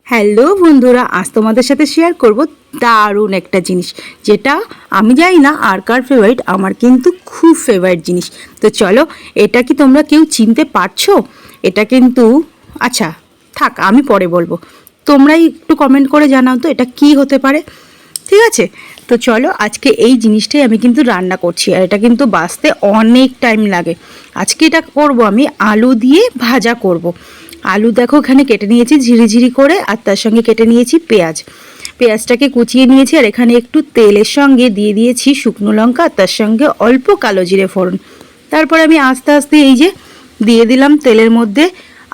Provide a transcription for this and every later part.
Hello বন্ধুরা, আজ তোমাদের সাথে শেয়ার করব দারুণ একটা জিনিস, যেটা আমি জানি না আর কার ফেভারিট, আমার কিন্তু খুব ফেভারিট জিনিস। তো চলো, এটা কি তোমরা কেউ চিনতে পারছো? এটা কিন্তু আচ্ছা থাক, আমি পরে বলবো, তোমরাই একটু কমেন্ট করে জানাও তো এটা কি হতে পারে। ঠিক আছে, তো চলো আজকে এই জিনিসটাই আমি কিন্তু রান্না করছি, আর এটা কিন্তু বাছতে অনেক টাইম লাগে। আজকে এটা করব আমি আলু দিয়ে ভাজা করব। আলু দেখো এখানে কেটে নিয়েছি ঝিরিঝিরি করে, আর তার সঙ্গে কেটে নিয়েছি পেঁয়াজটাকে কুচিয়ে নিয়েছি, আর এখানে একটু তেলের সঙ্গে দিয়ে দিয়েছি শুকনো লঙ্কা, আর তার সঙ্গে অল্প কালো জিরে ফোড়ন। তারপর আমি আস্তে আস্তে এই যে দিয়ে দিলাম তেলের মধ্যে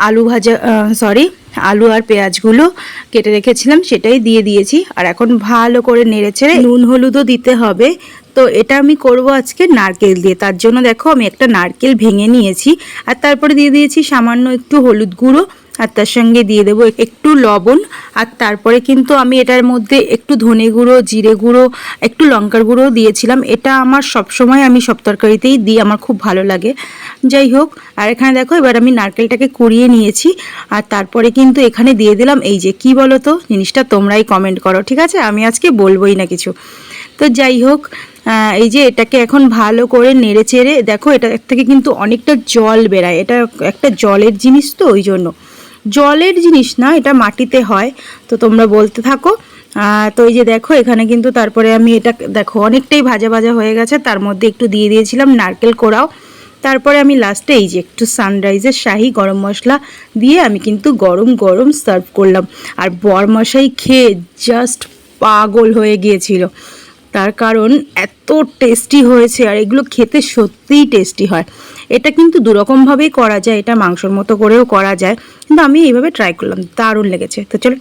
আলু আর পেঁয়াজগুলো কেটে রেখেছিলাম, সেটাই দিয়ে দিয়েছি। আর এখন ভালো করে নেড়েচেড়ে নুন হলুদও দিতে হবে। তো এটা আমি করব আজকে নারকেল দিয়ে, তার জন্য দেখো আমি একটা নারকেল ভেঙে নিয়েছি, আর তারপরে দিয়ে দিয়েছি সামান্য একটু হলুদ গুঁড়ো, আর তার সঙ্গে দিয়ে দেবো একটু লবণ। আর তারপরে কিন্তু আমি এটার মধ্যে একটু ধনে গুঁড়ো, জিরে গুঁড়ো, একটু লঙ্কার গুঁড়োও দিয়েছিলাম। এটা আমার সবসময় আমি সব তরকারিতেই দিই, আমার খুব ভালো লাগে। যাই হোক, আর এখানে দেখো এবার আমি নারকেলটাকে কুড়িয়ে নিয়েছি, আর তারপরে কিন্তু এখানে দিয়ে দিলাম এই যে কি বলো তো জিনিসটা, তোমরাই কমেন্ট করো, ঠিক আছে? আমি আজকে বলবোই না কিছু। তো যাই হোক, এই যে এটাকে এখন ভালো করে নেড়ে চেড়ে দেখো, এটা থেকে কিন্তু অনেকটা জল বেরায়, এটা একটা জলের জিনিস, তো ওই জন্য জলের জিনিস না, এটা মাটিতে হয়। তো তোমরা বলতে থাকো। তো এই যে দেখো এখানে কিন্তু তারপরে আমি এটা দেখো অনেকটাই ভাজা ভাজা হয়ে গেছে, তার মধ্যে একটু দিয়ে দিয়েছিলাম নারকেল কোড়াও। তারপরে আমি লাস্টে এই যে একটু সানরাইজের শাহি গরম মশলা দিয়ে আমি কিন্তু গরম গরম সার্ভ করলাম। আর বরমশাই খেয়ে জাস্ট পাগল হয়ে গিয়েছিল, তার কারণ এত টেস্টি হয়েছে, আর এগুলো খেতে সত্যিই টেস্টি হয়। এটা কিন্তু দুরকমভাবেই করা যায়, এটা মাংসর মতো করেও করা যায়, কিন্তু আমি এইভাবে ট্রাই করলাম, দারুণ লেগেছে। তো চলো।